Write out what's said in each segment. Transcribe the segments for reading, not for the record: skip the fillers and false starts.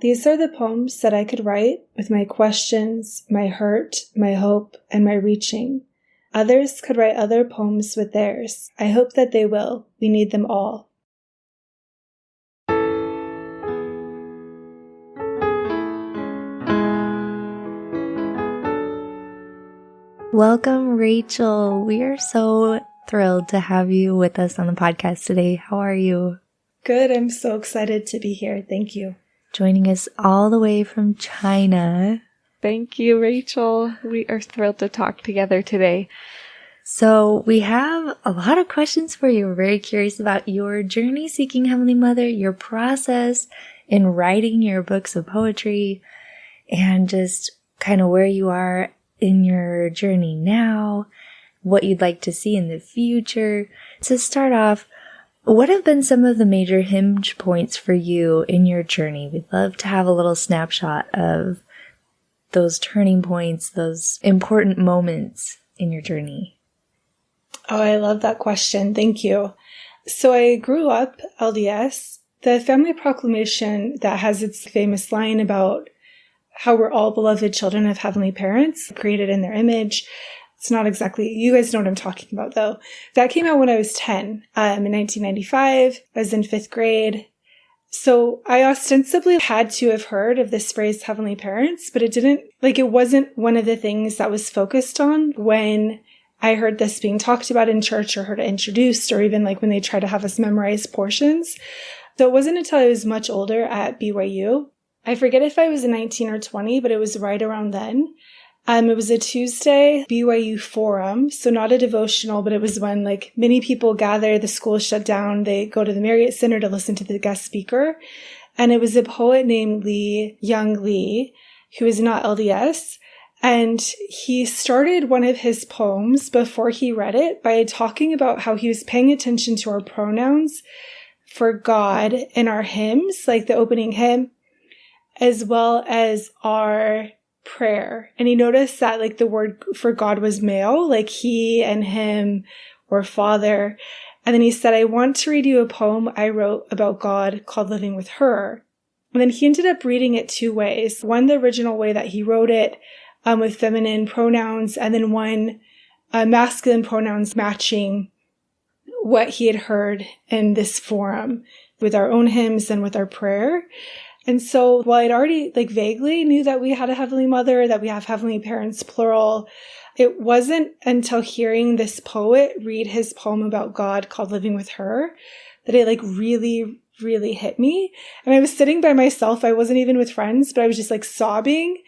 These are the poems that I could write with my questions, my hurt, my hope, and my reaching. Others could write other poems with theirs. I hope that they will. We need them all. Welcome, Rachel. We are so thrilled to have you with us on the podcast today. How are you? Good. I'm so excited to be here. Thank you. Joining us all the way from China. Thank you, Rachel. We are thrilled to talk together today. So we have a lot of questions for you. We're very curious about your journey seeking Heavenly Mother, your process in writing your books of poetry, and just kind of where you are in your journey now, what you'd like to see in the future. To start off, what have been some of the major hinge points for you in your journey? We'd love to have a little snapshot of those turning points, those important moments in your journey. Oh, I love that question. Thank you. So I grew up LDS. The family proclamation that has its famous line about how we're all beloved children of heavenly parents, created in their image. It's not exactly, you guys know what I'm talking about though. That came out when I was 10, in 1995. I was in 5th grade. So I ostensibly had to have heard of this phrase, heavenly parents, but it wasn't one of the things that was focused on when I heard this being talked about in church or heard it introduced, or even like when they try to have us memorize portions. So it wasn't until I was much older at BYU. I forget if I was 19 or 20, but it was right around then. It was a Tuesday BYU forum, so not a devotional, but it was when like many people gather, the school shut down, they go to the Marriott Center to listen to the guest speaker. And it was a poet named Young Lee, who is not LDS. And he started one of his poems before he read it by talking about how he was paying attention to our pronouns for God in our hymns, like the opening hymn, as well as our prayer. And he noticed that like the word for God was male, like he and him or father. And then he said, I want to read you a poem I wrote about God called Living with Her. And then he ended up reading it two ways. One, the original way that he wrote it with feminine pronouns, and then one masculine pronouns matching what he had heard in this forum with our own hymns and with our prayer. And so while I'd already vaguely knew that we had a Heavenly Mother, that we have heavenly parents, plural, it wasn't until hearing this poet read his poem about God called Living with Her that it really, really hit me. And I was sitting by myself. I wasn't even with friends, but I was just sobbing,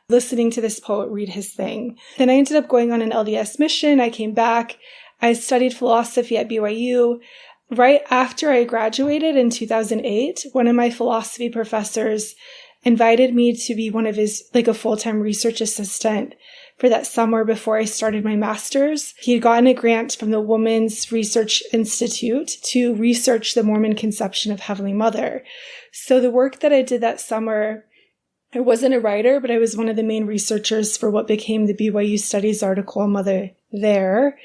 listening to this poet read his thing. Then I ended up going on an LDS mission. I came back. I studied philosophy at BYU. Right after I graduated in 2008, one of my philosophy professors invited me to be one of his, a full-time research assistant for that summer before I started my master's. He had gotten a grant from the Women's Research Institute to research the Mormon conception of Heavenly Mother. So the work that I did that summer, I wasn't a writer, but I was one of the main researchers for what became the BYU Studies article, Mother There.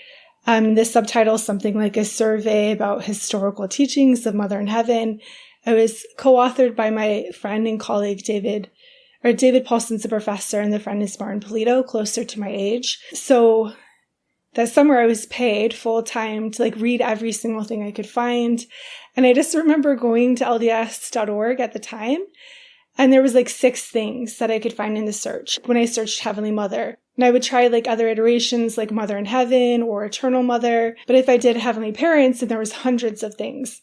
The subtitle is something like a survey about historical teachings of Mother in Heaven. It was co-authored by my friend and colleague, David Paulson's a professor, and the friend is Martin Polito, closer to my age. So that summer I was paid full time to read every single thing I could find. And I just remember going to LDS.org at the time, and there was 6 things that I could find in the search when I searched Heavenly Mother. And I would try other iterations like Mother in Heaven or Eternal Mother. But if I did Heavenly Parents, then there was hundreds of things.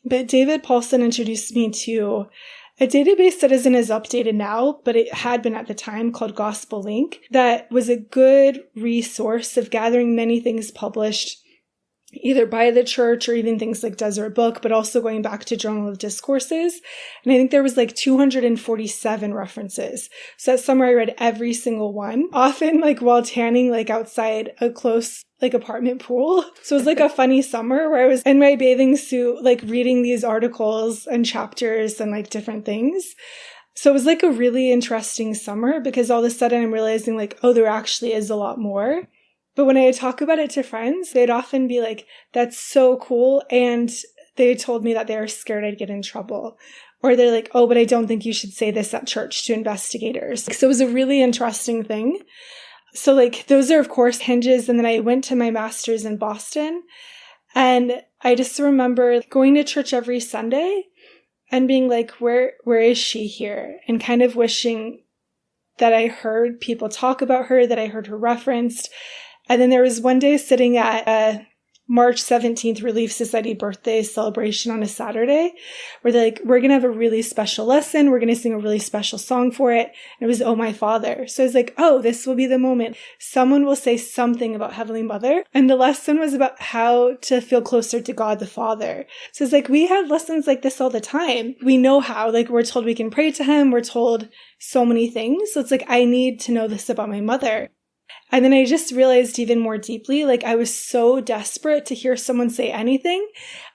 But David Paulson introduced me to a database that isn't as updated now, but it had been at the time, called Gospel Link, that was a good resource of gathering many things published either by the church or even things like Desert Book, but also going back to Journal of Discourses. And I think there was 247 references. So that summer I read every single one, often while tanning outside a close apartment pool. So it was a funny summer where I was in my bathing suit, reading these articles and chapters and different things. So it was a really interesting summer because all of a sudden I'm realizing oh, there actually is a lot more. But when I talk about it to friends, they'd often be like, that's so cool. And they told me that they were scared I'd get in trouble, Or they're like, oh, but I don't think you should say this at church to investigators. So it was a really interesting thing. So like those are, of course, hinges. And then I went to my master's in Boston. And I just remember going to church every Sunday and being like, where is she here? And kind of wishing that I heard people talk about her, that I heard her referenced. And then there was one day sitting at a March 17th Relief Society birthday celebration on a Saturday where they're like, we're going to have a really special lesson. We're going to sing a really special song for it. And it was, Oh, My Father. So I was like, oh, this will be the moment. Someone will say something about Heavenly Mother. And the lesson was about how to feel closer to God the Father. So it's like, we have lessons like this all the time. We know how, like we're told we can pray to him. We're told so many things. So it's like, I need to know this about my mother. And then I just realized even more deeply, like I was so desperate to hear someone say anything.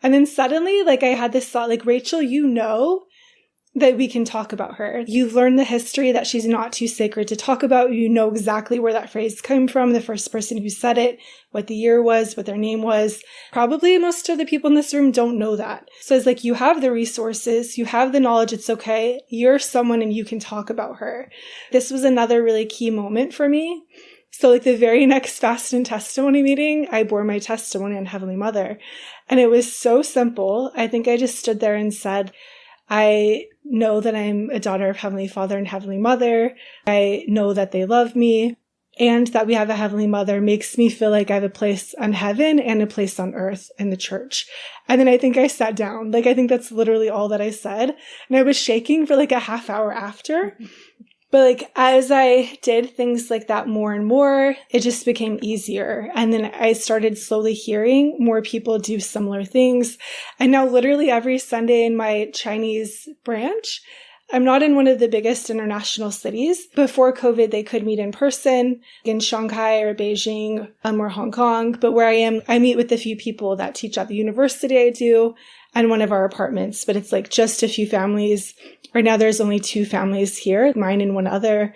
And then suddenly, like I had this thought, like, Rachel, you know that we can talk about her. You've learned the history that she's not too sacred to talk about. You know exactly where that phrase came from, the first person who said it, what the year was, what their name was. Probably most of the people in this room don't know that. So it's like, you have the resources, you have the knowledge, it's okay. You're someone and you can talk about her. This was another really key moment for me. So like the very next fast and testimony meeting, I bore my testimony on Heavenly Mother. And it was so simple. I think I just stood there and said, I know that I'm a daughter of Heavenly Father and Heavenly Mother. I know that they love me. And that we have a Heavenly Mother makes me feel like I have a place on heaven and a place on earth in the church. And then I think I sat down. Like, I think that's literally all that I said. And I was shaking for like a half hour after. But like, as I did things like that more and more, it just became easier. And then I started slowly hearing more people do similar things. And now literally every Sunday in my Chinese branch, I'm not in one of the biggest international cities. Before COVID, they could meet in person in Shanghai or Beijing or Hong Kong. But where I am, I meet with a few people that teach at the university I do and one of our apartments. But it's like just a few families. Right now, there's only 2 families here, mine and one other.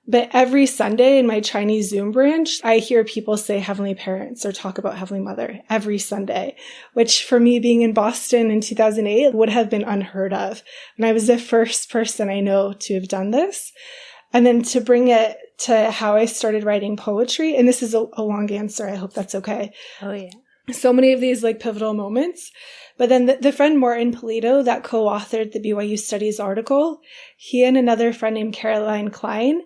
But every Sunday in my Chinese Zoom branch, I hear people say Heavenly Parents or talk about Heavenly Mother every Sunday, which for me being in Boston in 2008 would have been unheard of. And I was the first person I know to have done this. And then to bring it to how I started writing poetry, and this is a long answer, I hope that's okay. Oh, yeah. So many of these like pivotal moments. But then the friend Martin Polito that co-authored the BYU Studies article, he and another friend named Caroline Klein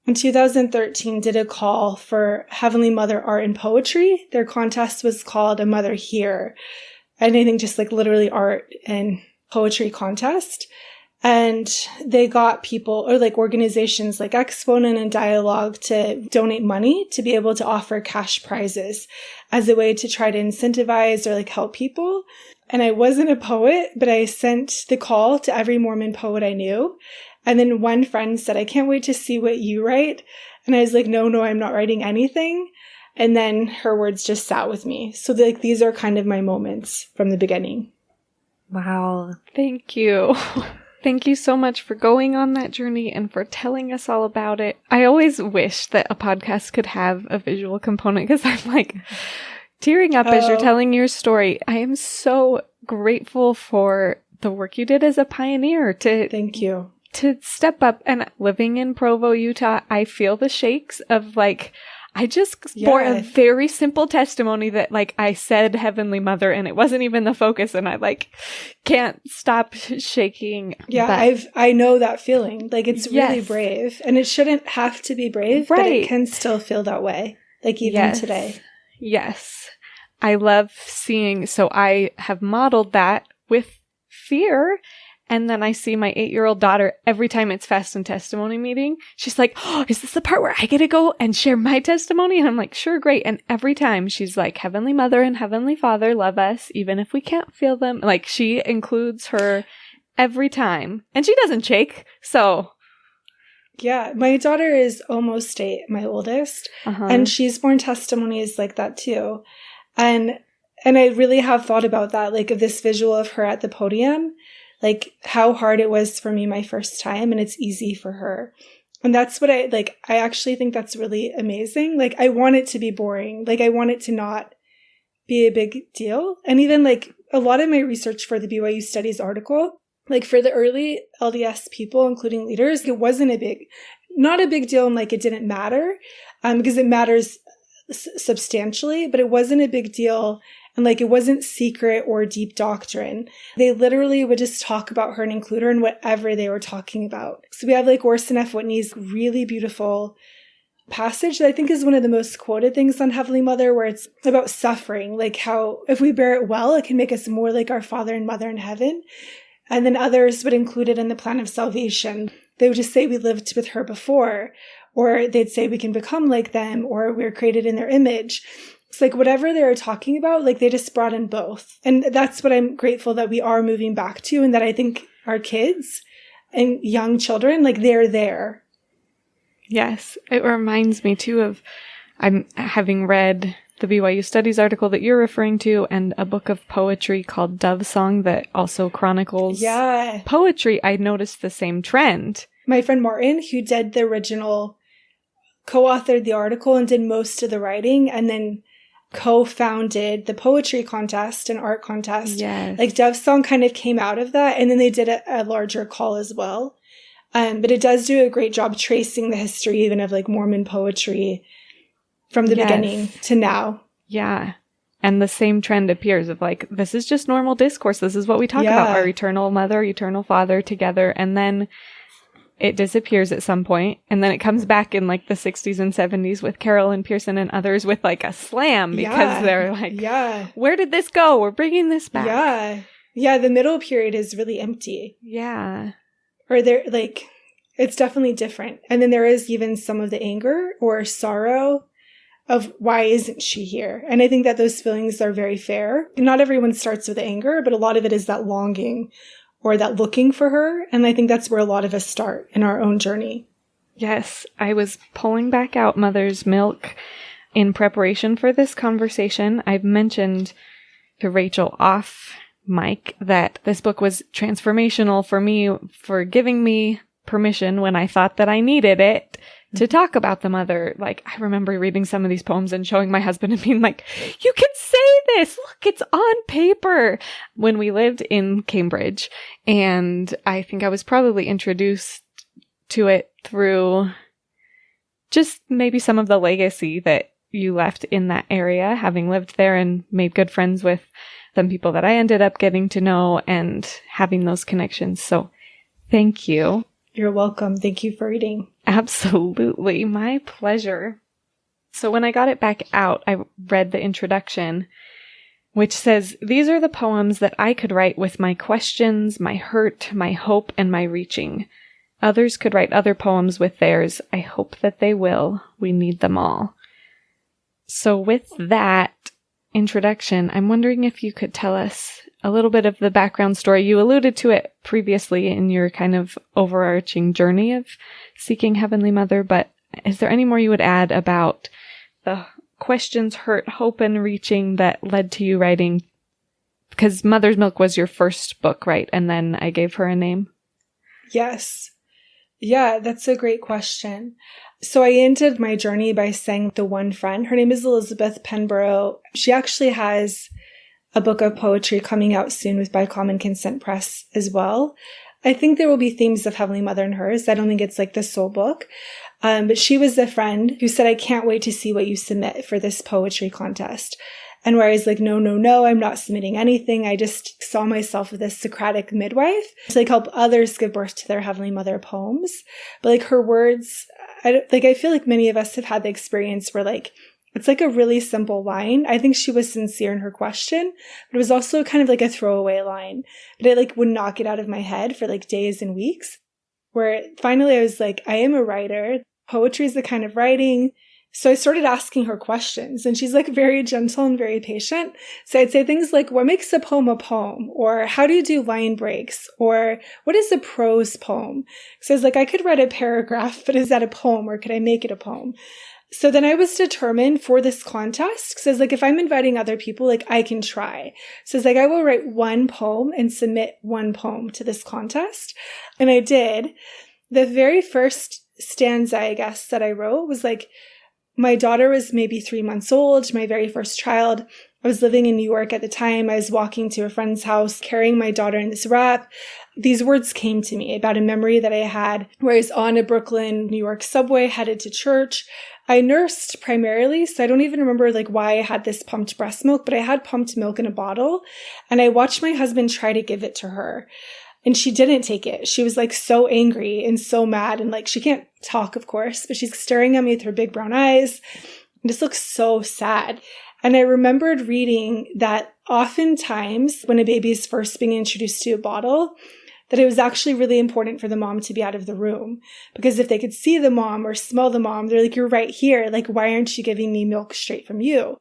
in 2013 did a call for Heavenly Mother art and poetry. Their contest was called A Mother Here. And I think just like literally art and poetry contest. And they got people or like organizations like Exponent and Dialogue to donate money to be able to offer cash prizes as a way to try to incentivize or like help people. And I wasn't a poet, but I sent the call to every Mormon poet I knew. And then one friend said, I can't wait to see what you write. And I was like, no, I'm not writing anything. And then her words just sat with me. So like these are kind of my moments from the beginning. Wow. Thank you. Thank you so much for going on that journey and for telling us all about it. I always wish that a podcast could have a visual component because I'm like tearing up as you're telling your story. I am so grateful for the work you did as a pioneer to Thank you. To step up. And living in Provo, Utah, I feel the shakes of like, I just bore a very simple testimony that like I said Heavenly Mother and it wasn't even the focus and I like can't stop shaking. Yeah, I know that feeling. Like it's really brave and it shouldn't have to be brave, but it can still feel that way. Like even today. Yes. I love seeing, so I have modeled that with fear. And then I see my 8-year-old daughter every time it's fast and testimony meeting. She's like, oh, is this the part where I get to go and share my testimony? And I'm like, sure, great. And every time she's like, Heavenly Mother and Heavenly Father love us, even if we can't feel them. Like she includes her every time. And she doesn't shake. So. Yeah, my daughter is almost 8, my oldest. And she's born testimonies like that too. And I really have thought about that, like of this visual of her at the podium. Like how hard it was for me my first time and it's easy for her. And that's what I actually think that's really amazing. Like I want it to be boring. Like I want it to not be a big deal. And even like a lot of my research for the BYU Studies article like for the early LDS people, including leaders, it wasn't not a big deal, and like it didn't matter, because it matters substantially, but it wasn't a big deal. And like, it wasn't secret or deep doctrine. They literally would just talk about her and include her in whatever they were talking about. So we have like Orson F. Whitney's really beautiful passage that I think is one of the most quoted things on Heavenly Mother, where it's about suffering, like how if we bear it well, it can make us more like our Father and Mother in heaven. And then others would include it in the plan of salvation. They would just say we lived with her before, or they'd say we can become like them, or we're created in their image. It's like whatever they were talking about, like they just brought in both. And that's what I'm grateful that we are moving back to, and that I think our kids and young children, like they're there. Yes. It reminds me too of, I'm having read the BYU Studies article that you're referring to, and a book of poetry called Dove Song that also chronicles poetry. I noticed the same trend. My friend Martin, who did the original, co-authored the article and did most of the writing, and then co-founded the poetry contest and art contest. Yes. Like Dove Song kind of came out of that, and then they did a larger call as well. But it does do a great job tracing the history even of like Mormon poetry from the beginning to now. Yeah. And the same trend appears of like, this is just normal discourse. This is what we talk about, our eternal mother, eternal father together. And then it disappears at some point, and then it comes back in like the 60s and 70s with Carolyn Pearson and others with like a slam, because they're like, where did this go? We're bringing this back. Yeah, the middle period is really empty. Yeah. Or they're like, it's definitely different. And then there is even some of the anger or sorrow of why isn't she here? And I think that those feelings are very fair. Not everyone starts with anger, but a lot of it is that longing or that looking for her. And I think that's where a lot of us start in our own journey. Yes, I was pulling back out Mother's Milk in preparation for this conversation. I've mentioned to Rachel off mic that this book was transformational for me, for giving me permission when I thought that I needed it to talk about the mother. Like, I remember reading some of these poems and showing my husband and being like, you can say this. Look, it's on paper. When we lived in Cambridge, and I think I was probably introduced to it through just maybe some of the legacy that you left in that area, having lived there and made good friends with some people that I ended up getting to know and having those connections. So thank you. You're welcome. Thank you for reading. Absolutely. My pleasure. So when I got it back out, I read the introduction, which says, these are the poems that I could write with my questions, my hurt, my hope, and my reaching. Others could write other poems with theirs. I hope that they will. We need them all. So with that introduction, I'm wondering if you could tell us a little bit of the background story. You alluded to it previously in your kind of overarching journey of seeking Heavenly Mother, but is there any more you would add about the questions, hurt, hope, and reaching that led to you writing? Because Mother's Milk was your first book, right? And then I gave her a name. Yes. Yeah, that's a great question. So I ended my journey by saying the one friend. Her name is Elizabeth Penborough. She actually has a book of poetry coming out soon with By Common Consent Press as well. I think there will be themes of Heavenly Mother in hers. I don't think it's like the sole book. But she was the friend who said, I can't wait to see what you submit for this poetry contest. And where I was like, no, I'm not submitting anything. I just saw myself as this Socratic midwife to like help others give birth to their Heavenly Mother poems. But like her words, I feel like many of us have had the experience where like, it's like a really simple line. I think she was sincere in her question, but it was also kind of like a throwaway line. But it like would not get out of my head for like days and weeks, where finally I was like, I am a writer. Poetry is the kind of writing. So I started asking her questions, and she's like very gentle and very patient. So I'd say things like, what makes a poem a poem? Or how do you do line breaks? Or what is a prose poem? So I was like, I could write a paragraph, but is that a poem, or could I make it a poem? So then I was determined for this contest, because I was like, if I'm inviting other people, like I can try. So I was like, I will write one poem and submit one poem to this contest. And I did. The very first stanza, I guess, that I wrote was like, my daughter was maybe 3 months old, my very first child. I was living in New York at the time. I was walking to a friend's house, carrying my daughter in this wrap. These words came to me about a memory that I had where I was on a Brooklyn, New York subway headed to church. I nursed primarily, so I don't even remember why I had this pumped breast milk, but I had pumped milk in a bottle, and I watched my husband try to give it to her. And she didn't take it. She was so angry and so mad. And she can't talk, of course, but she's staring at me with her big brown eyes. And just looks so sad. And I remembered reading that oftentimes when a baby is first being introduced to a bottle, that it was actually really important for the mom to be out of the room. Because if they could see the mom or smell the mom, they're you're right here. Why aren't you giving me milk straight from you?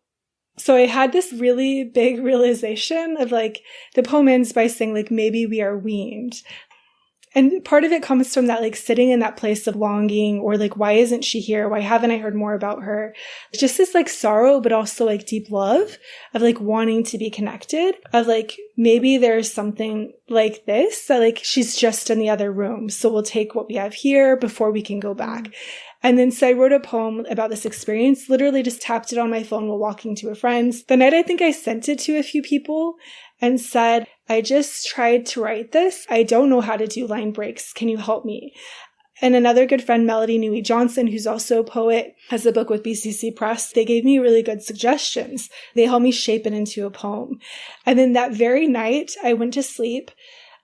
So I had this really big realization of the poem ends by saying maybe we are weaned. And part of it comes from that sitting in that place of longing or why isn't she here? Why haven't I heard more about her? Just this sorrow, but also deep love of wanting to be connected, of maybe there's something like this that she's just in the other room. So we'll take what we have here before we can go back. And then so I wrote a poem about this experience, literally just tapped it on my phone while walking to a friend's. The night I think I sent it to a few people and said, I just tried to write this. I don't know how to do line breaks. Can you help me? And another good friend, Melody Newey Johnson, who's also a poet, has a book with BCC Press. They gave me really good suggestions. They helped me shape it into a poem. And then that very night, I went to sleep.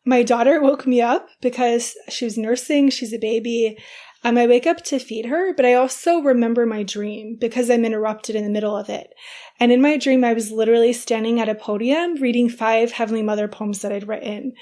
My daughter woke me up because she was nursing. She's a baby. I wake up to feed her, but I also remember my dream because I'm interrupted in the middle of it. And in my dream, I was literally standing at a podium reading 5 Heavenly Mother poems that I'd written.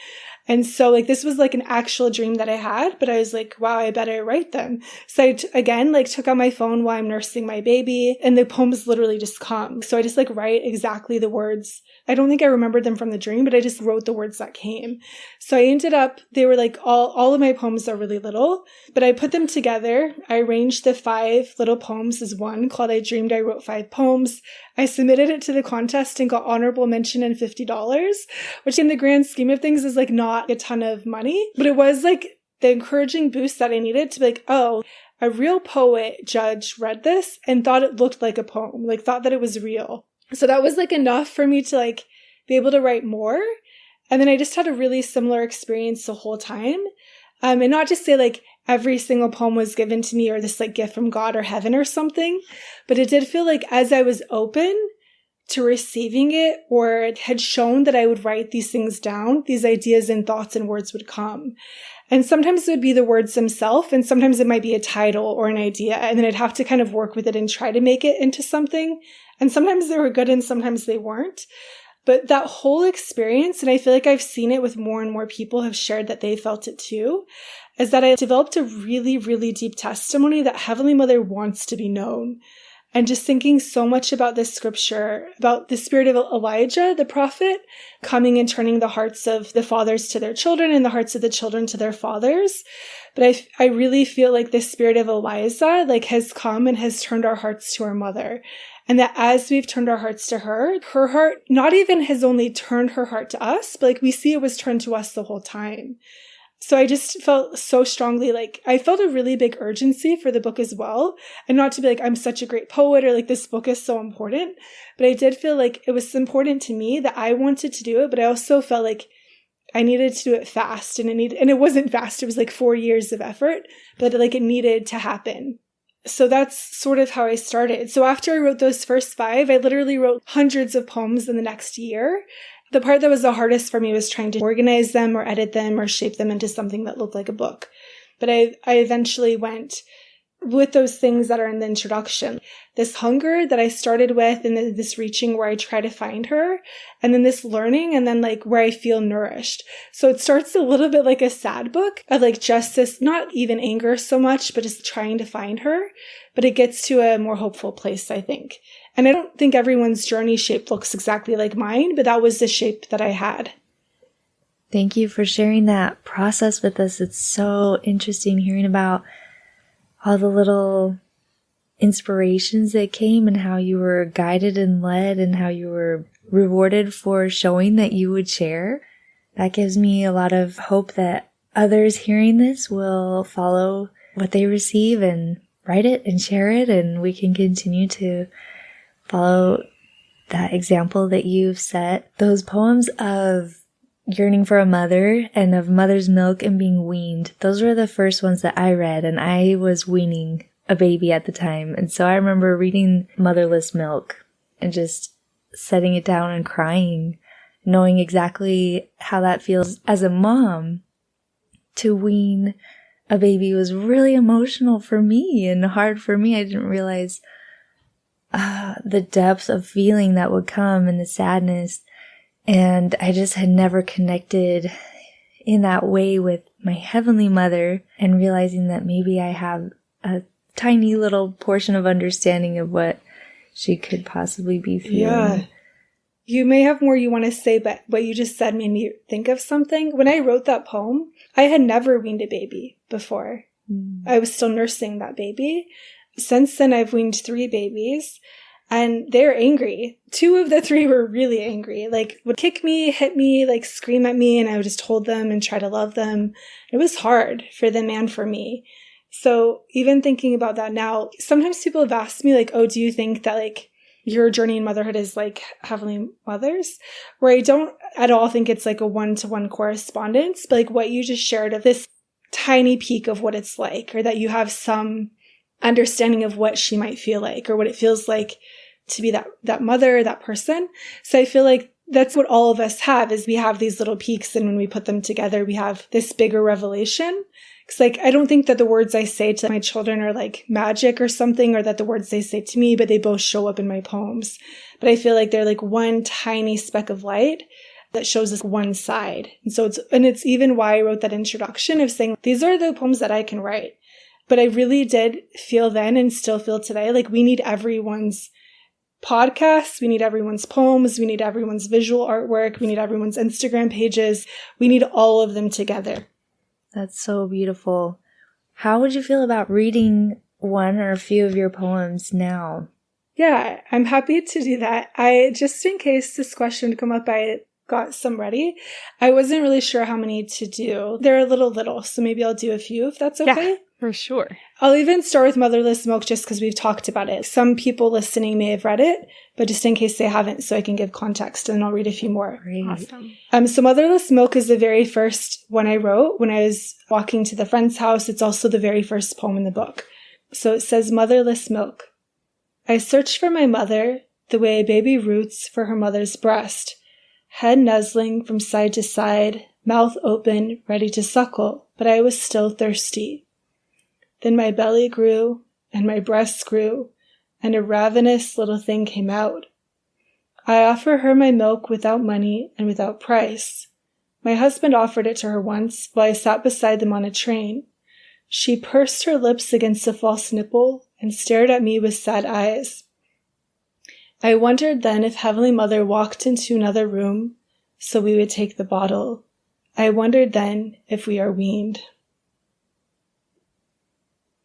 And so this was an actual dream that I had, but I was wow, I better write them. So I again took out my phone while I'm nursing my baby, and the poems literally just come. So I just write exactly the words. I don't think I remembered them from the dream, but I just wrote the words that came. So I ended up, they were all of my poems are really little, but I put them together. I arranged the 5 little poems as one called I Dreamed I Wrote 5 Poems. I submitted it to the contest and got honorable mention and $50, which in the grand scheme of things is not a ton of money, but it was the encouraging boost that I needed to be oh, a real poet judge read this and thought it looked like a poem, thought that it was real. So that was enough for me to be able to write more. And then I just had a really similar experience the whole time. And not just say every single poem was given to me or this gift from God or heaven or something, but it did feel as I was open to receiving it, or it had shown that I would write these things down, these ideas and thoughts and words would come. And sometimes it would be the words themselves, and sometimes it might be a title or an idea, and then I'd have to kind of work with it and try to make it into something. And sometimes they were good and sometimes they weren't. But that whole experience, and I feel I've seen it with more and more people have shared that they felt it too, is that I developed a really, really deep testimony that Heavenly Mother wants to be known. And just thinking so much about this scripture, about the spirit of Elijah, the prophet, coming and turning the hearts of the fathers to their children and the hearts of the children to their fathers. But I really feel the spirit of Eliza, has come and has turned our hearts to our mother. And that as we've turned our hearts to her heart not even has only turned her heart to us, but we see it was turned to us the whole time. So I just felt so strongly, I felt a really big urgency for the book as well. And not to be I'm such a great poet or this book is so important. But I did feel it was important to me that I wanted to do it. But I also felt I needed to do it fast. And it wasn't fast. It was 4 years of effort, but it needed to happen. So that's sort of how I started. So after I wrote those first 5, I literally wrote hundreds of poems in the next year. The part that was the hardest for me was trying to organize them or edit them or shape them into something that looked like a book. But I eventually went with those things that are in the introduction. This hunger that I started with and this reaching where I try to find her, and then this learning, and then where I feel nourished. So it starts a little bit like a sad book of just this, not even anger so much, but just trying to find her. But it gets to a more hopeful place, I think. And I don't think everyone's journey shape looks exactly like mine, but that was the shape that I had. Thank you for sharing that process with us. It's so interesting hearing about all the little inspirations that came and how you were guided and led and how you were rewarded for showing that you would share. That gives me a lot of hope that others hearing this will follow what they receive and write it and share it, and we can continue to follow that example that you've set. Those poems of yearning for a mother and of mother's milk and being weaned, those were the first ones that I read, and I was weaning a baby at the time. And so I remember reading Motherless Milk and just setting it down and crying, knowing exactly how that feels as a mom. To wean a baby was really emotional for me and hard for me. I didn't realize the depth of feeling that would come and the sadness. And I just had never connected in that way with my Heavenly Mother, and realizing that maybe I have a tiny little portion of understanding of what she could possibly be feeling. Yeah. You may have more you want to say, but what you just said made me think of something. When I wrote that poem, I had never weaned a baby before. I was still nursing that baby. Since then, I've weaned 3 babies, and they're angry. 2 of the 3 were really angry, like would kick me, hit me, like scream at me, and I would just hold them and try to love them. It was hard for them and for me. So even thinking about that now, sometimes people have asked me like, oh, do you think that like your journey in motherhood is like Heavenly Mother's? Where I don't at all think it's like a one-to-one correspondence, but like what you just shared of this tiny peek of what it's like, or that you have some understanding of what she might feel like, or what it feels like to be that mother, that person. So I feel like that's what all of us have, is we have these little peaks, and when we put them together, we have this bigger revelation. Because like, I don't think that the words I say to my children are like magic or something, or that the words they say to me, but they both show up in my poems. But I feel like they're like one tiny speck of light that shows us one side. And so it's even why I wrote that introduction of saying, these are the poems that I can write. But I really did feel then, and still feel today, like we need everyone's podcasts, we need everyone's poems, we need everyone's visual artwork, we need everyone's Instagram pages. We need all of them together. That's so beautiful. How would you feel about reading one or a few of your poems now? Yeah, I'm happy to do that. Just in case this question would come up, I got some ready. I wasn't really sure how many to do. They're a little, so maybe I'll do a few if that's okay. Yeah, for sure. I'll even start with Motherless Milk just because we've talked about it. Some people listening may have read it, but just in case they haven't, so I can give context, and I'll read a few more. Great. Awesome. So Motherless Milk is the very first one I wrote when I was walking to the friend's house. It's also the very first poem in the book. So it says, Motherless Milk. I searched for my mother the way a baby roots for her mother's breast, head nuzzling from side to side, mouth open, ready to suckle, but I was still thirsty. Then my belly grew, and my breasts grew, and a ravenous little thing came out. I offer her my milk without money and without price. My husband offered it to her once while I sat beside them on a train. She pursed her lips against a false nipple and stared at me with sad eyes. I wondered then if Heavenly Mother walked into another room so we would take the bottle. I wondered then if we are weaned.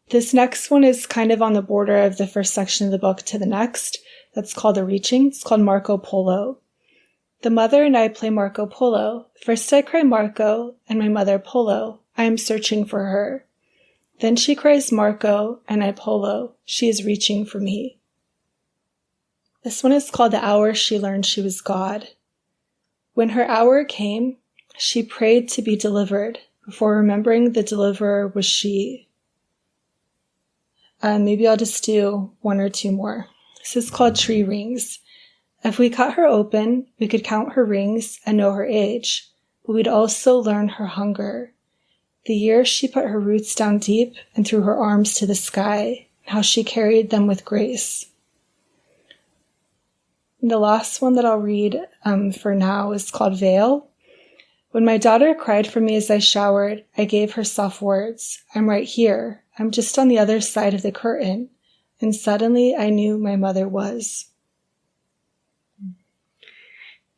This next one is kind of on the border of the first section of the book to the next. That's called The Reaching. It's called Marco Polo. The mother and I play Marco Polo. First I cry Marco, and my mother Polo. I am searching for her. Then she cries Marco, and I Polo. She is reaching for me. This one is called The Hour She Learned She Was God. When her hour came, she prayed to be delivered, before remembering the deliverer was she. Maybe I'll just do 1 or 2 more. This is called Tree Rings. If we cut her open, we could count her rings and know her age, but we'd also learn her hunger. The years she put her roots down deep and threw her arms to the sky, and how she carried them with grace. And the last one that I'll read for now is called Veil. When my daughter cried for me as I showered, I gave her soft words. I'm right here. I'm just on the other side of the curtain. And suddenly I knew my mother was.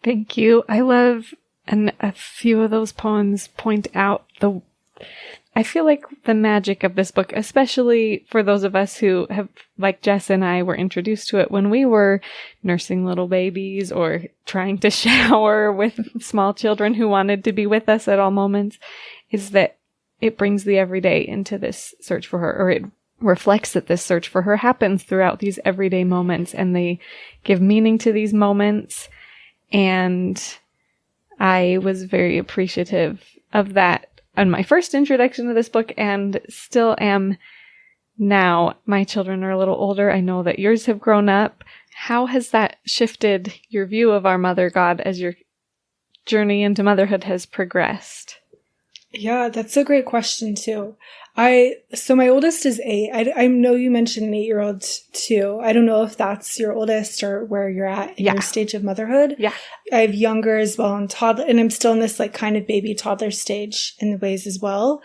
Thank you. I love, and a few of those poems point out I feel like the magic of this book, especially for those of us who have, like Jess and I, were introduced to it when we were nursing little babies or trying to shower with small children who wanted to be with us at all moments, is that it brings the everyday into this search for her, or it reflects that this search for her happens throughout these everyday moments, and they give meaning to these moments. And I was very appreciative of that on my first introduction to this book, and still am now. My children are a little older. I know that yours have grown up. How has that shifted your view of our Mother God as your journey into motherhood has progressed? Yeah, that's a great question too. So my oldest is 8. I know you mentioned an 8-year-old too. I don't know if that's your oldest or where you're at in your stage of motherhood. Yeah. I have younger as well, and toddler, and I'm still in this like kind of baby toddler stage in the ways as well.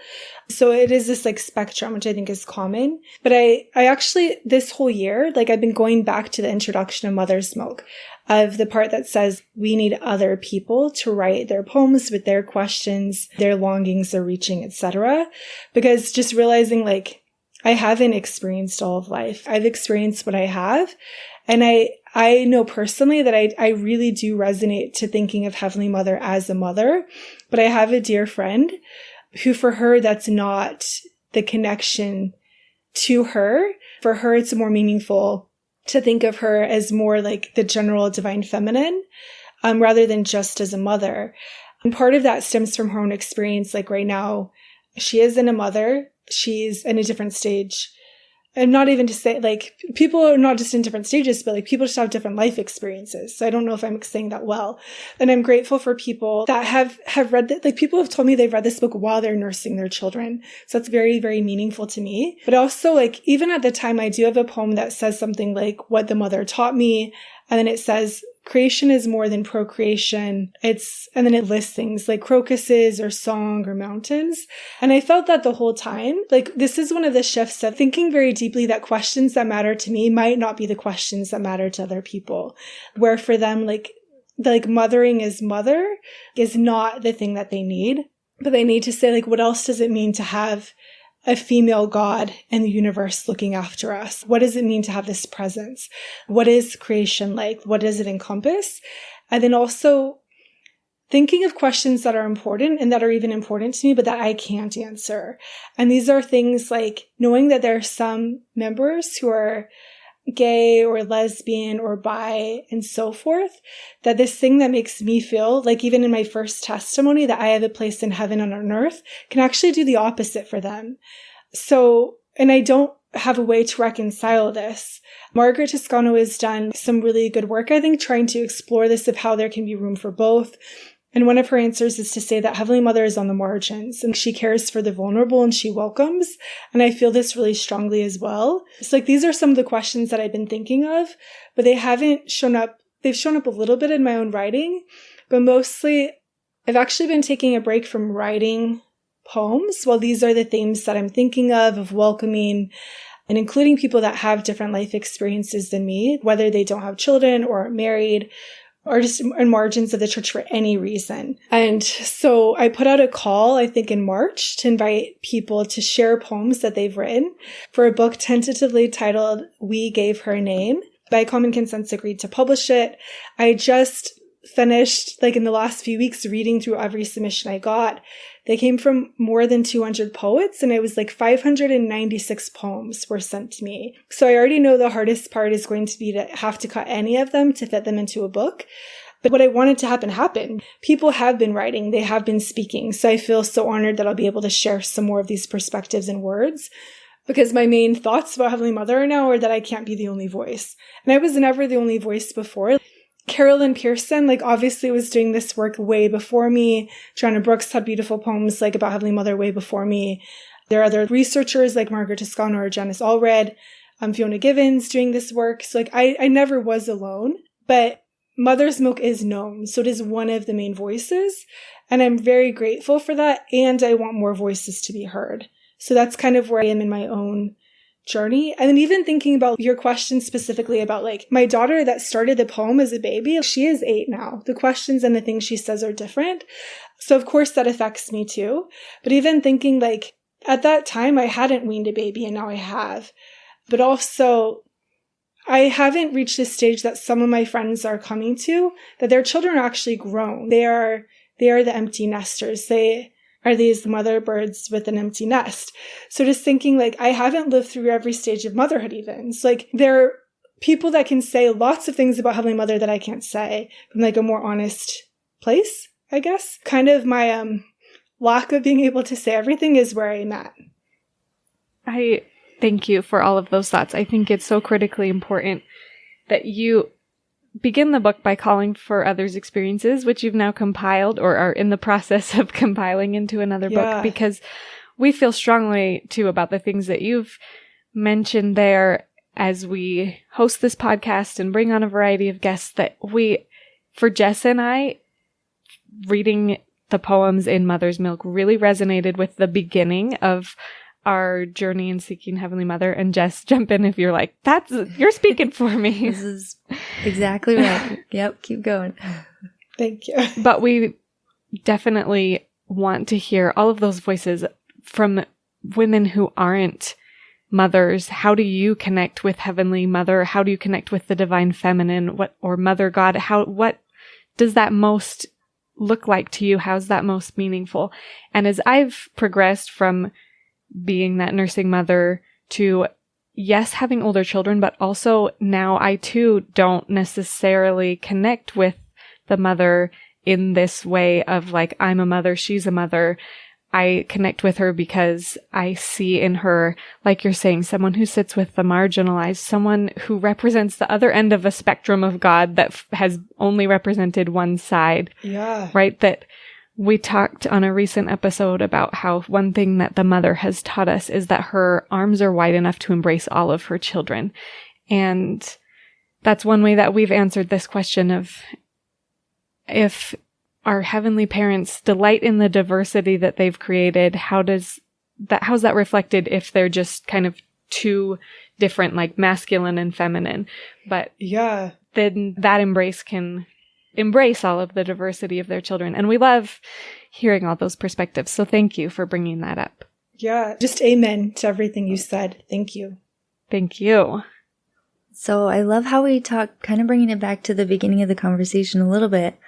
So it is this like spectrum, which I think is common. But I actually, this whole year, like I've been going back to the introduction of Mother's Milk, of the part that says we need other people to write their poems with their questions, their longings, their reaching, etc. Because just realizing like I haven't experienced all of life. I've experienced what I have. And I know personally that I really do resonate to thinking of Heavenly Mother as a mother. But I have a dear friend who, for her, that's not the connection to her. For her, it's more meaningful to think of her as more like the general divine feminine, rather than just as a mother. And part of that stems from her own experience. Like right now, she isn't a mother. She's in a different stage. And not even to say, like, people are not just in different stages, but like people just have different life experiences. So I don't know if I'm saying that well. And I'm grateful for people that have read that. Like, people have told me they've read this book while they're nursing their children. So that's very, very meaningful to me. But also, like, even at the time, I do have a poem that says something like what the mother taught me. And then it says, creation is more than procreation. And then it lists things like crocuses or song or mountains. And I felt that the whole time. Like, this is one of the shifts of thinking very deeply that questions that matter to me might not be the questions that matter to other people. Where for them, like mothering as mother is not the thing that they need. But they need to say, like, what else does it mean to have a female God in the universe looking after us? What does it mean to have this presence? What is creation like? What does it encompass? And then also thinking of questions that are important and that are even important to me, but that I can't answer. And these are things like knowing that there are some members who are gay or lesbian or bi and so forth, that this thing that makes me feel like, even in my first testimony, that I have a place in heaven and on earth, can actually do the opposite for them. So, and I don't have a way to reconcile this. Margaret Toscano has done some really good work, I think, trying to explore this of how there can be room for both. And one of her answers is to say that Heavenly Mother is on the margins and she cares for the vulnerable and she welcomes. And I feel this really strongly as well. It's like, these are some of the questions that I've been thinking of, but they haven't shown up. They've shown up a little bit in my own writing, but mostly I've actually been taking a break from writing poems. Well, these are the themes that I'm thinking of welcoming and including people that have different life experiences than me, whether they don't have children or are married, or just in margins of the church for any reason. And so I put out a call, I think in March, to invite people to share poems that they've written for a book tentatively titled We Gave Her a Name. By common consensus agreed to publish it. I just finished, like in the last few weeks, reading through every submission I got. They came from more than 200 poets, and it was like 596 poems were sent to me. So I already know the hardest part is going to be to have to cut any of them to fit them into a book. But what I wanted to happen happened. People have been writing, they have been speaking. So I feel so honored that I'll be able to share some more of these perspectives and words. Because my main thoughts about Heavenly Mother now are that I can't be the only voice. And I was never the only voice before. Carolyn Pearson, like, obviously was doing this work way before me. Joanna Brooks had beautiful poems, like, about Heavenly Mother way before me. There are other researchers like Margaret Toscano or Janice Allred, Fiona Givens doing this work. So, like, I never was alone. But Mother's Milk is known, so it is one of the main voices. And I'm very grateful for that, and I want more voices to be heard. So that's kind of where I am in my own journey. And then even thinking about your question specifically about, like, my daughter that started the poem as a baby, she is 8 now. The questions and the things she says are different. So of course that affects me too. But even thinking, like, at that time I hadn't weaned a baby and now I have. But also I haven't reached this stage that some of my friends are coming to, that their children are actually grown. They are the empty nesters. are these mother birds with an empty nest? So just thinking like, I haven't lived through every stage of motherhood even. So like there are people that can say lots of things about Heavenly Mother that I can't say from like a more honest place, I guess. Kind of my lack of being able to say everything is where I'm at. I thank you for all of those thoughts. I think it's so critically important that you begin the book by calling for others' experiences, which you've now compiled or are in the process of compiling into another book, because we feel strongly too about the things that you've mentioned there as we host this podcast and bring on a variety of guests, that for Jess and I, reading the poems in Mother's Milk really resonated with the beginning of our journey in seeking Heavenly Mother. And Jess, jump in if you're like, you're speaking for me. This is exactly right. Yep, keep going. Thank you. But we definitely want to hear all of those voices from women who aren't mothers. How do you connect with Heavenly Mother? How do you connect with the Divine Feminine or Mother God? What does that most look like to you? How's that most meaningful? And as I've progressed from being that nursing mother to, yes, having older children, but also now I too don't necessarily connect with the mother in this way of like, I'm a mother, she's a mother. I connect with her because I see in her, like you're saying, someone who sits with the marginalized, someone who represents the other end of a spectrum of God that has only represented one side. Yeah. Right? That we talked on a recent episode about how one thing that the mother has taught us is that her arms are wide enough to embrace all of her children. And that's one way that we've answered this question of if our heavenly parents delight in the diversity that they've created, how's that reflected if they're just kind of two different, like masculine and feminine? But yeah, then that embrace can embrace all of the diversity of their children. And we love hearing all those perspectives. So thank you for bringing that up. Yeah, just amen to everything you said. Thank you. Thank you. So I love how we talk, kind of bringing it back to the beginning of the conversation a little bit.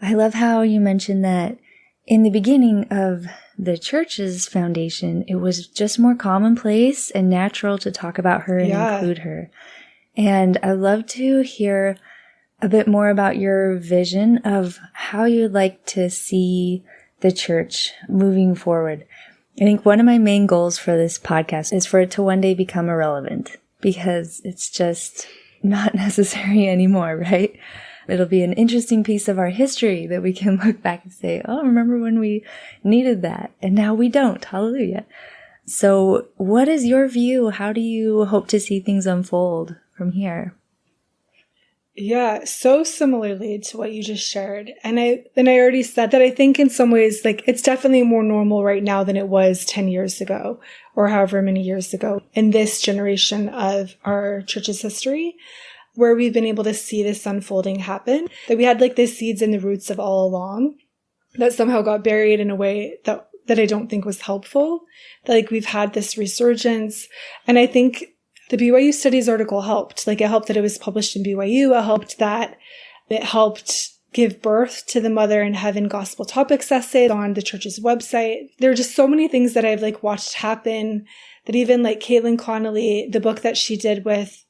I love how you mentioned that in the beginning of the church's foundation, it was just more commonplace and natural to talk about her and include her. And I'd love to hear a bit more about your vision of how you'd like to see the church moving forward. I think one of my main goals for this podcast is for it to one day become irrelevant, because it's just not necessary anymore, right? It'll be an interesting piece of our history that we can look back and say, oh, remember when we needed that? And now we don't. Hallelujah. So what is your view? How do you hope to see things unfold from here? Yeah, so similarly to what you just shared. And I already said that I think in some ways, like, it's definitely more normal right now than it was 10 years ago or however many years ago in this generation of our church's history, where we've been able to see this unfolding happen, that we had like the seeds and the roots of all along that somehow got buried in a way that I don't think was helpful. That like we've had this resurgence. And I think the BYU Studies article helped. Like it helped that it was published in BYU. It helped give birth to the Mother in Heaven Gospel Topics essay on the church's website. There are just so many things that I've like watched happen, that even like Caitlin Connolly, the book that she did with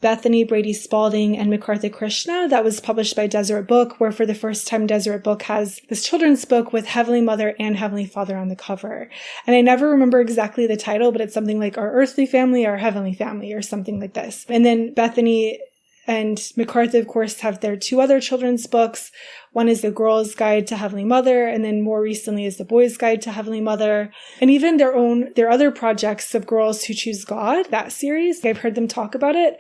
Bethany Brady Spalding and MacArthur Krishna, that was published by Deseret Book, where for the first time Deseret Book has this children's book with Heavenly Mother and Heavenly Father on the cover. And I never remember exactly the title, but it's something like Our Earthly Family, Our Heavenly Family, or something like this. And then Bethany and MacArthur, of course, have their two other children's books. One is The Girl's Guide to Heavenly Mother, and then more recently is The Boy's Guide to Heavenly Mother. And even their other projects of Girls Who Choose God, that series, I've heard them talk about it.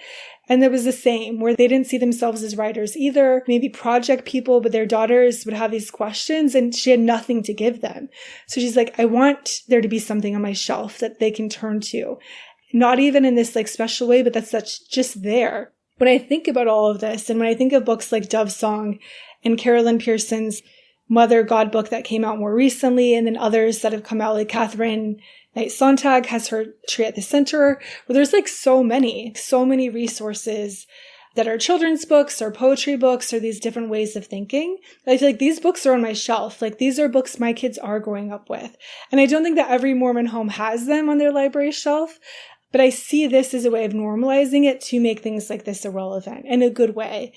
And there was the same, where they didn't see themselves as writers either, maybe project people, but their daughters would have these questions and she had nothing to give them. So she's like, I want there to be something on my shelf that they can turn to. Not even in this like special way, but that's just there. When I think about all of this, and when I think of books like Dove Song and Carolyn Pearson's Mother God book that came out more recently, and then others that have come out, like Catherine Knight Sontag has her Tree at the Center, where there's like so many resources that are children's books or poetry books or these different ways of thinking. I feel like these books are on my shelf. Like these are books my kids are growing up with. And I don't think that every Mormon home has them on their library shelf, but I see this as a way of normalizing it to make things like this irrelevant in a good way.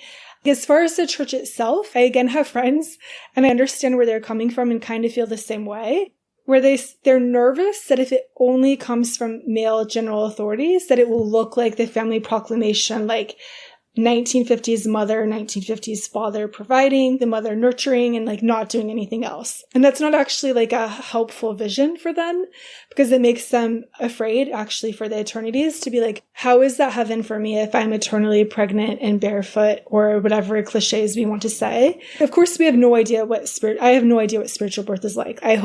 As far as the church itself, I again have friends and I understand where they're coming from and kind of feel the same way, where they're nervous that if it only comes from male general authorities, that it will look like the family proclamation, like 1950s mother, 1950s father providing, the mother nurturing, and like not doing anything else. And that's not actually like a helpful vision for them, because it makes them afraid actually for the eternities to be like, how is that heaven for me if I'm eternally pregnant and barefoot, or whatever cliches we want to say? Of course, we have no idea I have no idea what spiritual birth is like. I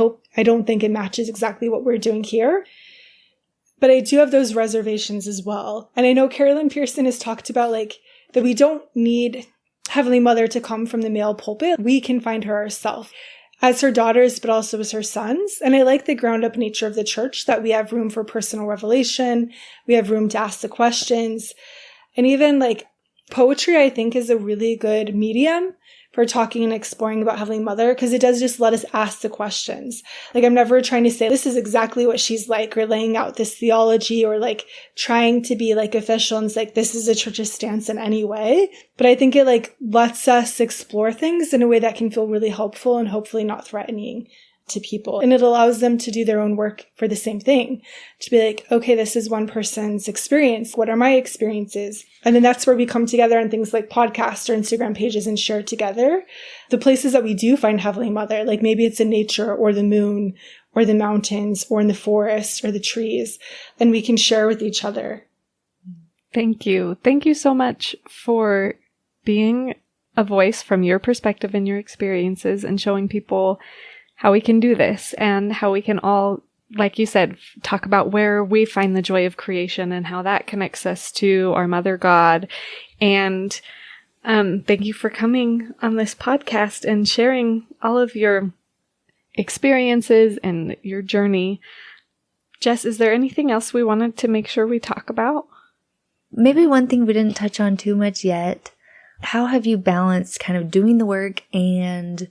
don't think it matches exactly what we're doing here. But I do have those reservations as well. And I know Carolyn Pearson has talked about like, that we don't need Heavenly Mother to come from the male pulpit. We can find her ourselves as her daughters, but also as her sons. And I like the ground up nature of the church, that we have room for personal revelation. We have room to ask the questions. And even like poetry, I think, is a really good medium for talking and exploring about Heavenly Mother, because it does just let us ask the questions. Like, I'm never trying to say this is exactly what she's like, or laying out this theology, or like trying to be like official and like this is a church's stance in any way. But I think it like lets us explore things in a way that can feel really helpful and hopefully not threatening to people. And it allows them to do their own work for the same thing, to be like, okay, this is one person's experience. What are my experiences? And then that's where we come together on things like podcasts or Instagram pages and share together the places that we do find Heavenly Mother. Like maybe it's in nature or the moon or the mountains or in the forest or the trees, and we can share with each other. Thank you. Thank you so much for being a voice from your perspective and your experiences, and showing people how we can do this and how we can all, like you said, talk about where we find the joy of creation and how that connects us to our Mother God. And thank you for coming on this podcast and sharing all of your experiences and your journey. Jess, is there anything else we wanted to make sure we talk about? Maybe one thing we didn't touch on too much yet. How have you balanced kind of doing the work and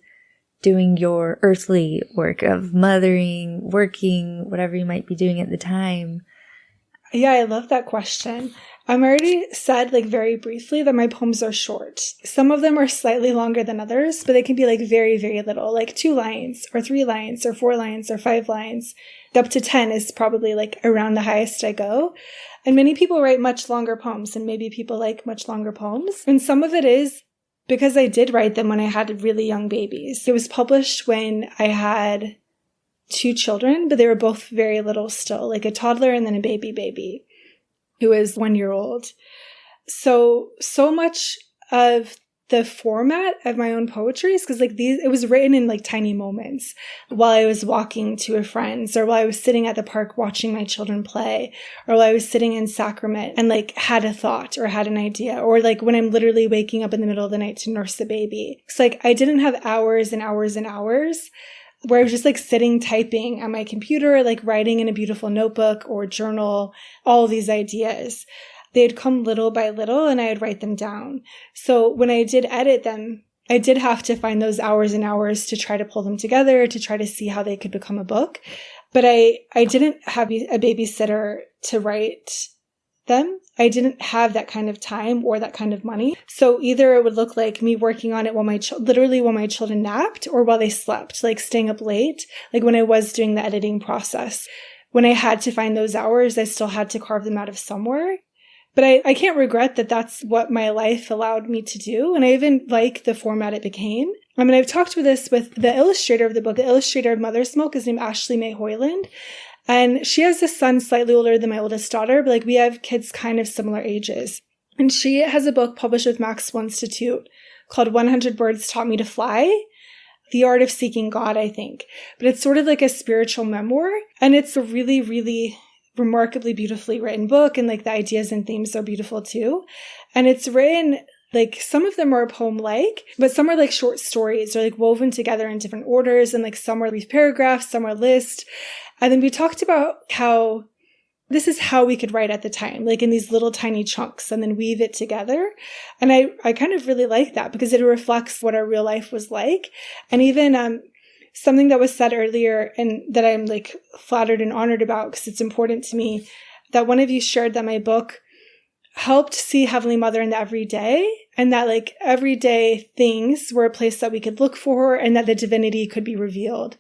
doing your earthly work of mothering, working, whatever you might be doing at the time? Yeah, I love that question. I'm already said like very briefly that my poems are short. Some of them are slightly longer than others, but they can be like very, very little, like 2 lines or 3 lines or 4 lines or 5 lines. Up to 10 is probably like around the highest I go. And many people write much longer poems, and maybe people like much longer poems. And some of it is because I did write them when I had really young babies. It was published when I had 2 children, but they were both very little still, like a toddler and then a baby who was 1 year old. So much of the format of my own poetry is because like it was written in like tiny moments while I was walking to a friend's, or while I was sitting at the park watching my children play, or while I was sitting in sacrament and like had a thought or had an idea, or like when I'm literally waking up in the middle of the night to nurse the baby. It's like I didn't have hours and hours and hours where I was just like sitting typing at my computer, like writing in a beautiful notebook or journal, all these ideas. They'd come little by little and I'd write them down. So when I did edit them, I did have to find those hours and hours to try to pull them together, to try to see how they could become a book. But I didn't have a babysitter to write them. I didn't have that kind of time or that kind of money. So either it would look like me working on it while literally while my children napped, or while they slept, like staying up late, like when I was doing the editing process. When I had to find those hours, I still had to carve them out of somewhere. But I can't regret that that's what my life allowed me to do. And I even like the format it became. I mean, I've talked with the illustrator of the book, the illustrator of Mother's Milk is named Ashley Mae Hoyland. And she has a son slightly older than my oldest daughter, but like we have kids kind of similar ages. And she has a book published with Maxwell Institute called 100 Birds Taught Me to Fly. The Art of Seeking God, I think. But it's sort of like a spiritual memoir. And it's a really, really remarkably beautifully written book, and like the ideas and themes are beautiful too. And it's written like, some of them are poem-like, but some are like short stories or like woven together in different orders, and like some are brief paragraphs, some are lists. And then we talked about how this is how we could write at the time, like in these little tiny chunks and then weave it together. And I kind of really like that because it reflects what our real life was like. And even something that was said earlier and that I'm like flattered and honored about because it's important to me, that one of you shared that my book helped see Heavenly Mother in the everyday, and that like everyday things were a place that we could look for and that the divinity could be revealed.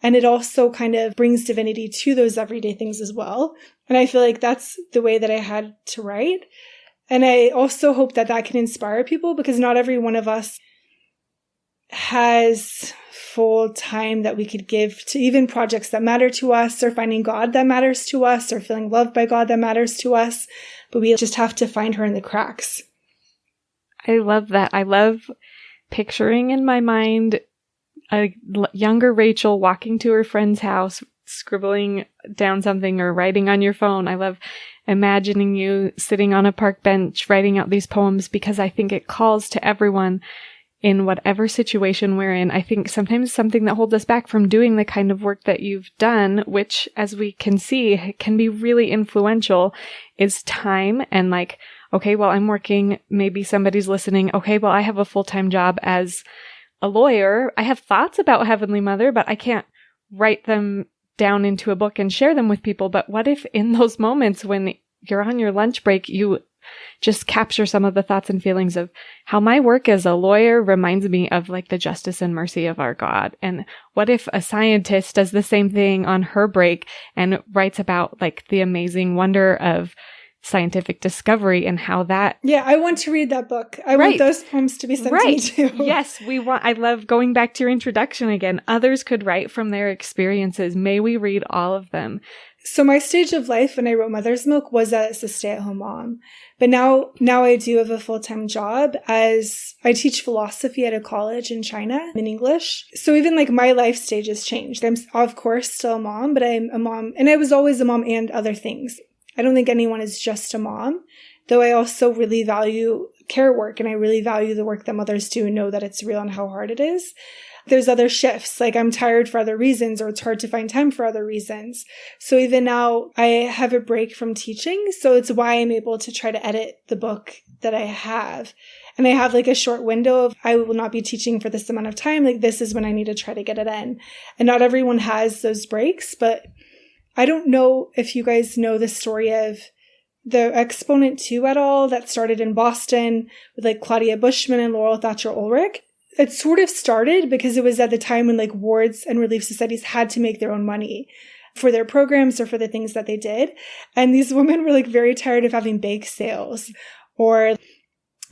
And it also kind of brings divinity to those everyday things as well. And I feel like that's the way that I had to write. And I also hope that that can inspire people because not every one of us has full time that we could give to even projects that matter to us or finding God that matters to us or feeling loved by God that matters to us. But we just have to find her in the cracks. I love that. I love picturing in my mind a younger Rachel walking to her friend's house, scribbling down something or writing on your phone. I love imagining you sitting on a park bench writing out these poems because I think it calls to everyone in whatever situation we're in. I think sometimes something that holds us back from doing the kind of work that you've done, which as we can see can be really influential, is time and like, okay, well, I'm working, maybe somebody's listening. Okay, well, I have a full-time job as a lawyer. I have thoughts about Heavenly Mother, but I can't write them down into a book and share them with people. But what if in those moments when you're on your lunch break, you just capture some of the thoughts and feelings of how my work as a lawyer reminds me of like the justice and mercy of our God. And what if a scientist does the same thing on her break and writes about like the amazing wonder of scientific discovery and how that... Yeah, I want to read that book. I want those poems to be sent to me too. Yes, I love going back to your introduction again. Others could write from their experiences. May we read all of them. So my stage of life when I wrote Mother's Milk was as a stay-at-home mom. But now I do have a full-time job as I teach philosophy at a college in China in English. So even like my life stage has changed. I'm of course still a mom, but I'm a mom and I was always a mom and other things. I don't think anyone is just a mom, though I also really value care work and I really value the work that mothers do and know that it's real and how hard it is. There's other shifts, like I'm tired for other reasons or it's hard to find time for other reasons. So even now I have a break from teaching. So it's why I'm able to try to edit the book that I have. And I have like a short window of I will not be teaching for this amount of time. Like this is when I need to try to get it in. And not everyone has those breaks, but I don't know if you guys know the story of the Exponent 2 at all that started in Boston with like Claudia Bushman and Laurel Thatcher Ulrich. It sort of started because it was at the time when like wards and relief societies had to make their own money for their programs or for the things that they did. And these women were like very tired of having bake sales or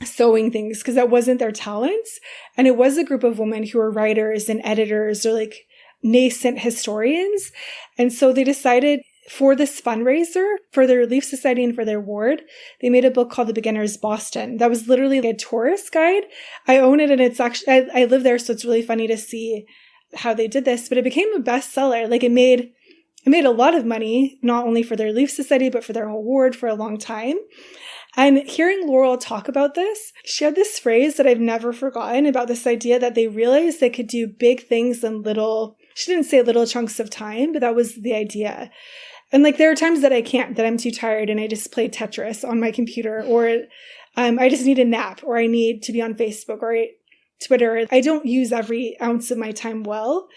sewing things because that wasn't their talents. And it was a group of women who were writers and editors or like nascent historians. And so they decided for this fundraiser for their relief society and for their ward, they made a book called The Beginner's Boston. That was literally a tourist guide. I own it and it's actually, I live there. So it's really funny to see how they did this, but it became a bestseller. Like it made a lot of money, not only for their relief society, but for their whole ward for a long time. And hearing Laurel talk about this, she had this phrase that I've never forgotten about this idea that they realized they could do big things in little, she didn't say little chunks of time, but that was the idea. And like there are times that I can't, that I'm too tired and I just play Tetris on my computer or I just need a nap or I need to be on Facebook or Twitter. I don't use every ounce of my time well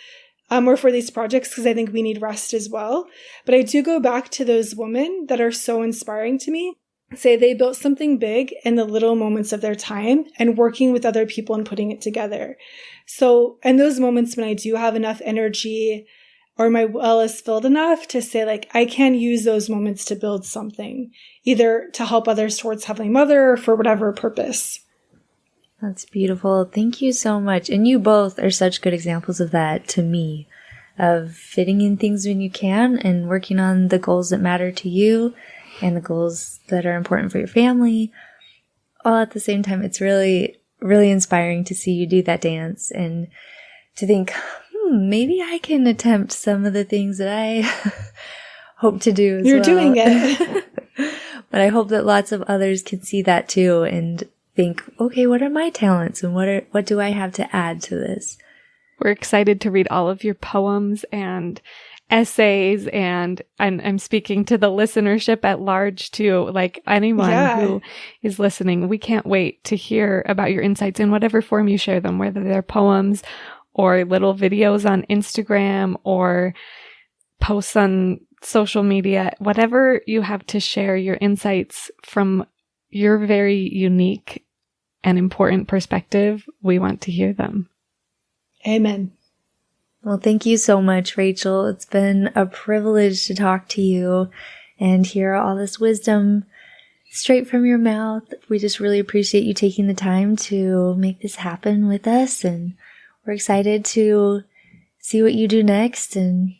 or for these projects because I think we need rest as well. But I do go back to those women that are so inspiring to me. Say they built something big in the little moments of their time and working with other people and putting it together. So in those moments when I do have enough energy or my well is filled enough to say like, I can use those moments to build something, either to help others towards Heavenly Mother or for whatever purpose. That's beautiful. Thank you so much. And you both are such good examples of that to me, of fitting in things when you can and working on the goals that matter to you and the goals that are important for your family. All at the same time, it's really, really inspiring to see you do that dance and to think, maybe I can attempt some of the things that I hope to do as You're well. doing it. But I hope that lots of others can see that too and think, okay, what are my talents and what do I have to add to this? We're excited to read all of your poems and essays, and I'm speaking to the listenership at large too, like anyone who is listening. We can't wait to hear about your insights in whatever form you share them, whether they're poems or little videos on Instagram or posts on social media, whatever you have to share, your insights from your very unique and important perspective. We want to hear them. Amen. Well, thank you so much, Rachel. It's been a privilege to talk to you and hear all this wisdom straight from your mouth. We just really appreciate you taking the time to make this happen with us, and we're excited to see what you do next, and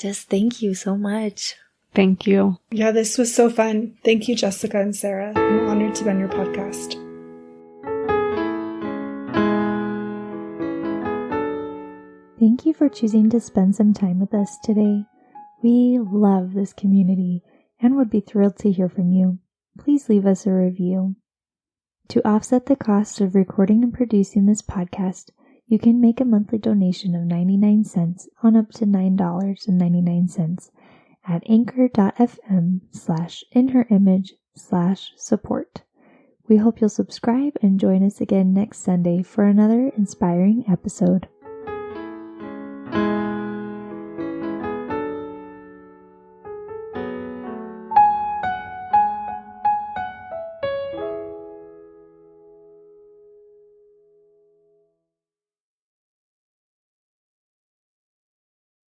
just thank you so much. Thank you. Yeah, this was so fun. Thank you, Jessica and Sarah. I'm honored to be on your podcast. Thank you for choosing to spend some time with us today. We love this community and would be thrilled to hear from you. Please leave us a review. To offset the cost of recording and producing this podcast, you can make a monthly donation of 99 cents on up to $9.99 at anchor.fm/inherimage/support. We hope you'll subscribe and join us again next Sunday for another inspiring episode.